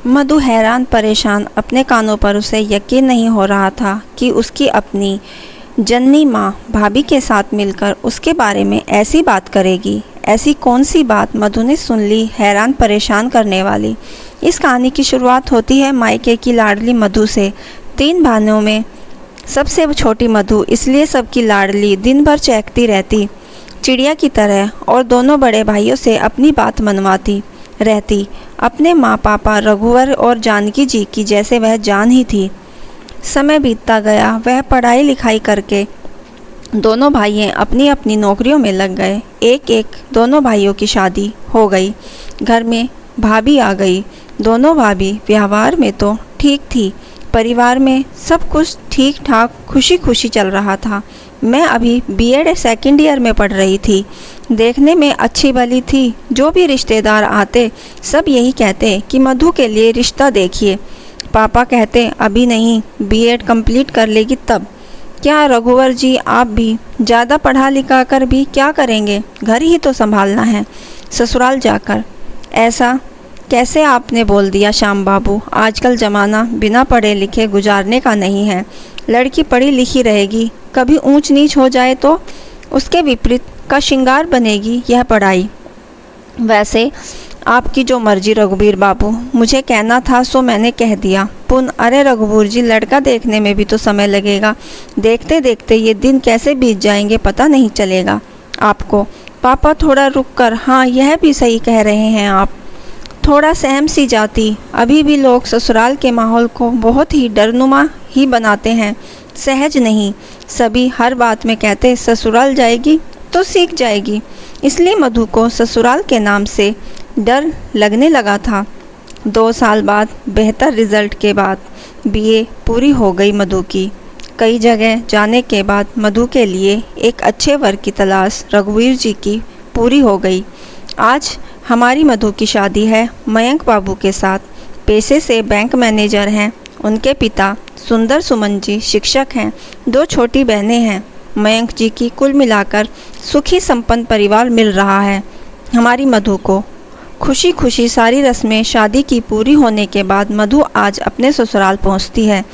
मधु हैरान परेशान अपने कानों पर उसे यकीन नहीं हो रहा था कि उसकी अपनी जननी माँ भाभी के साथ मिलकर उसके बारे में ऐसी बात करेगी। ऐसी कौन सी बात मधु ने सुन ली हैरान परेशान करने वाली। इस कहानी की शुरुआत होती है मायके की लाडली मधु से। 3 बहनों में सबसे छोटी मधु इसलिए सबकी लाडली, दिन भर चहकती रहती चिड़िया की तरह और दोनों बड़े भाइयों से अपनी बात मनवाती रहती, अपने माँ पापा रघुवर और जानकी जी की जैसे वह जान ही थी। समय बीतता गया, वह पढ़ाई लिखाई करके दोनों भाई अपनी अपनी नौकरियों में लग गए। एक एक दोनों भाइयों की शादी हो गई, घर में भाभी आ गई। दोनों भाभी व्यवहार में तो ठीक थी, परिवार में सब कुछ ठीक ठाक खुशी खुशी चल रहा था। मैं अभी बीएड सेकंड ईयर में पढ़ रही थी। देखने में अच्छी भली थी। जो भी रिश्तेदार आते सब यही कहते कि मधु के लिए रिश्ता देखिए। पापा कहते अभी नहीं, बीएड कंप्लीट कर लेगी तब। क्या रघुवर जी, आप भी ज़्यादा पढ़ा लिखा कर भी क्या करेंगे, घर ही तो संभालना है ससुराल जाकर। ऐसा कैसे आपने बोल दिया श्याम बाबू, आजकल ज़माना बिना पढ़े लिखे गुजारने का नहीं है। लड़की पढ़ी लिखी रहेगी, कभी ऊंच नीच हो जाए तो उसके विपरीत का श्रृंगार बनेगी यह पढ़ाई। वैसे आपकी जो मर्जी रघुवीर बाबू, मुझे कहना था सो मैंने कह दिया। पुन अरे रघुवीर जी, लड़का देखने में भी तो समय लगेगा। देखते देखते ये दिन कैसे बीत जाएंगे पता नहीं चलेगा आपको। पापा थोड़ा रुक कर, हाँ यह भी सही कह रहे हैं आप। थोड़ा सहम सी जाती। अभी भी लोग ससुराल के माहौल को बहुत ही डरनुमा ही बनाते हैं, सहज नहीं। सभी हर बात में कहते ससुराल जाएगी तो सीख जाएगी, इसलिए मधु को ससुराल के नाम से डर लगने लगा था। 2 साल बाद बेहतर रिजल्ट के बाद बीए पूरी हो गई मधु की। कई जगह जाने के बाद मधु के लिए एक अच्छे वर्ग की तलाश रघुवीर जी की पूरी हो गई। आज हमारी मधु की शादी है मयंक बाबू के साथ। पेशे से बैंक मैनेजर हैं। उनके पिता सुंदर सुमन जी शिक्षक हैं। 2 छोटी बहनें हैं। मयंक जी की कुल मिलाकर सुखी संपन्न परिवार मिल रहा है हमारी मधु को। खुशी खुशी सारी रस्में शादी की पूरी होने के बाद मधु आज अपने ससुराल पहुंचती है।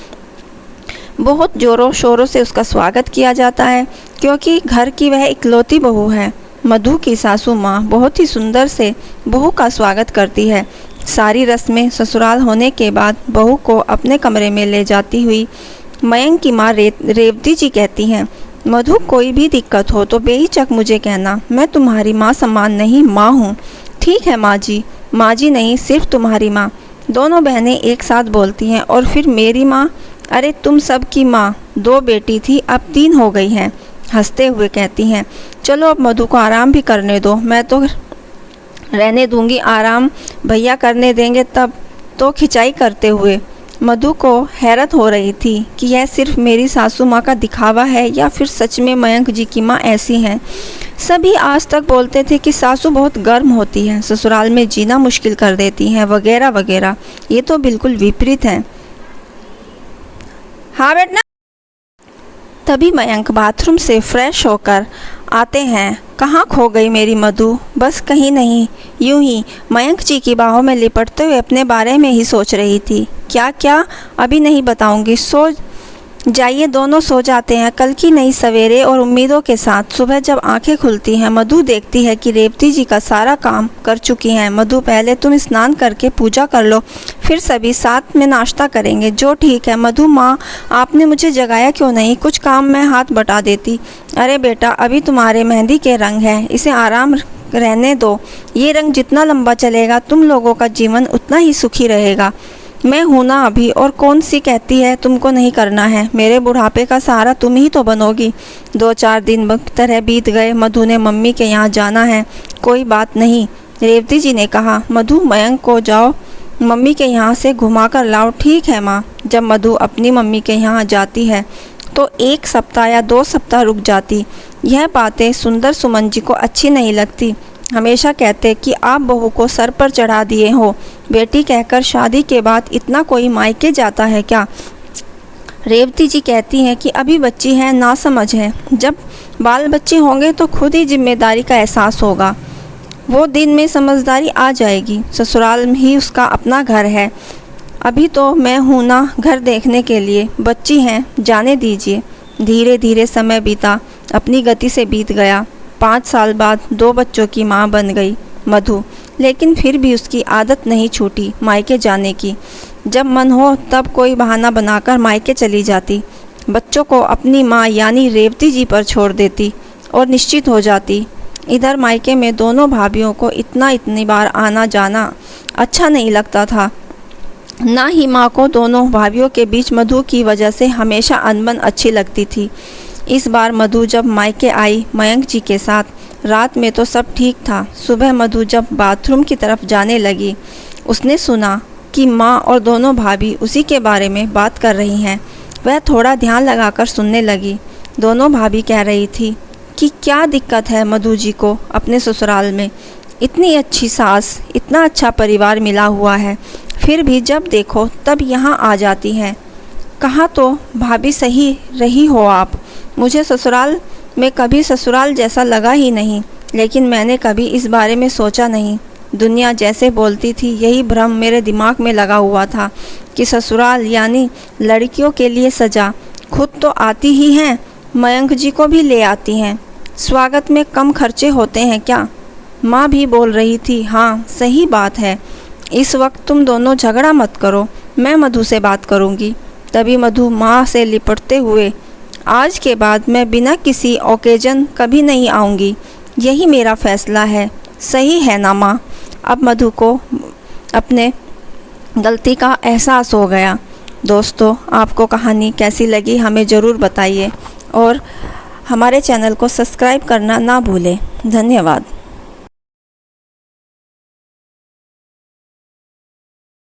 बहुत जोरों शोरों से उसका स्वागत किया जाता है, क्योंकि घर की वह इकलौती बहू है। मधु की सासू माँ बहुत ही सुंदर से बहू का स्वागत करती है। सारी रस्में ससुराल होने के बाद बहू को अपने कमरे में ले जाती हुई मयंक की माँ रेवती जी कहती हैं, मधु कोई भी दिक्कत हो तो बेहिचक मुझे कहना, मैं तुम्हारी माँ समान नहीं माँ हूँ। ठीक है माँ जी। माँ जी नहीं, सिर्फ तुम्हारी माँ। दोनों बहनें एक साथ बोलती हैं। और फिर मेरी माँ? अरे तुम सब की माँ। 2 बेटी थी, अब 3 हो गई हैं। हंसते हुए कहती हैं, चलो अब मधु को आराम भी करने दो। मैं तो रहने दूंगी, आराम भैया करने देंगे तब। तो खिंचाई करते हुए मधु को हैरत हो रही थी कि यह सिर्फ मेरी सासू माँ का दिखावा है या फिर सच में मयंक जी की माँ ऐसी हैं। सभी आज तक बोलते थे कि सासू बहुत गर्म होती है, ससुराल में जीना मुश्किल कर देती हैं वगैरह वगैरह। ये तो बिल्कुल विपरीत है। हाँ बेटा। तभी मयंक बाथरूम से फ्रेश होकर आते हैं। कहाँ खो गई मेरी मधु? बस कहीं नहीं, यूं ही मयंक जी की बाहों में लिपटते हुए अपने बारे में ही सोच रही थी। क्या क्या? अभी नहीं बताऊंगी, सो जाइए। दोनों सो जाते हैं। कल की नई सवेरे और उम्मीदों के साथ सुबह जब आंखें खुलती हैं, मधु देखती है कि रेवती जी का सारा काम कर चुकी हैं। मधु, पहले तुम स्नान करके पूजा कर लो, फिर सभी साथ में नाश्ता करेंगे। जो ठीक है। मधु, माँ आपने मुझे जगाया क्यों नहीं? कुछ काम मैं हाथ बटा देती। अरे बेटा, अभी तुम्हारे मेहंदी के रंग हैं, इसे आराम रहने दो। ये रंग जितना लंबा चलेगा तुम लोगों का जीवन उतना ही सुखी रहेगा। मैं हूं ना अभी, और कौन सी कहती है तुमको नहीं करना है? मेरे बुढ़ापे का सहारा तुम ही तो बनोगी। 2-4 दिन तरह बीत गए। मधु ने मम्मी के यहाँ जाना है। कोई बात नहीं, रेवती जी ने कहा। मधु, मयंक को जाओ मम्मी के यहाँ से घुमा कर लाओ। ठीक है माँ। जब मधु अपनी मम्मी के यहाँ जाती है तो 1 सप्ताह या 2 सप्ताह रुक जाती। यह बातें सुंदर सुमन जी को अच्छी नहीं लगती। हमेशा कहते कि आप बहू को सर पर चढ़ा दिए हो। बेटी कहकर शादी के बाद इतना कोई मायके जाता है क्या? रेवती जी कहती हैं कि अभी बच्ची है, ना समझ है। जब बाल बच्चे होंगे तो खुद ही जिम्मेदारी का एहसास होगा। वो दिन में समझदारी आ जाएगी। ससुराल में ही उसका अपना घर है। अभी तो मैं हूँ ना घर देखने के लिए, बच्ची हैं, जाने दीजिए। धीरे धीरे समय बीता, अपनी गति से बीत गया। 5 साल बाद 2 बच्चों की माँ बन गई मधु, लेकिन फिर भी उसकी आदत नहीं छूटी मायके जाने की। जब मन हो तब कोई बहाना बनाकर मायके चली जाती, बच्चों को अपनी माँ यानी रेवती जी पर छोड़ देती और निश्चित हो जाती। इधर मायके में दोनों भाभियों को इतनी बार आना जाना अच्छा नहीं लगता था, ना ही माँ को दोनों भाभियों के बीच मधु की वजह से हमेशा अनबन अच्छी लगती थी। इस बार मधु जब मायके आई मयंक जी के साथ, रात में तो सब ठीक था। सुबह मधु जब बाथरूम की तरफ जाने लगी, उसने सुना कि माँ और दोनों भाभी उसी के बारे में बात कर रही हैं। वह थोड़ा ध्यान लगाकर सुनने लगी। दोनों भाभी कह रही थी कि क्या दिक्कत है मधु जी को अपने ससुराल में, इतनी अच्छी सास, इतना अच्छा परिवार मिला हुआ है, फिर भी जब देखो तब यहाँ आ जाती हैं। कहाँ तो भाभी सही रही हो आप, मुझे ससुराल में कभी ससुराल जैसा लगा ही नहीं, लेकिन मैंने कभी इस बारे में सोचा नहीं। दुनिया जैसे बोलती थी यही भ्रम मेरे दिमाग में लगा हुआ था कि ससुराल यानी लड़कियों के लिए सजा। खुद तो आती ही हैं, मयंक जी को भी ले आती हैं। स्वागत में कम खर्चे होते हैं क्या? माँ भी बोल रही थी। हाँ सही बात है। इस वक्त तुम दोनों झगड़ा मत करो, मैं मधु से बात करूँगी। तभी मधु माँ से लिपटते हुए, आज के बाद मैं बिना किसी ओकेजन कभी नहीं आऊँगी, यही मेरा फैसला है। सही है ना माँ? अब मधु को अपने गलती का एहसास हो गया। दोस्तों, आपको कहानी कैसी लगी हमें ज़रूर बताइए और हमारे चैनल को सब्सक्राइब करना ना भूलें। धन्यवाद।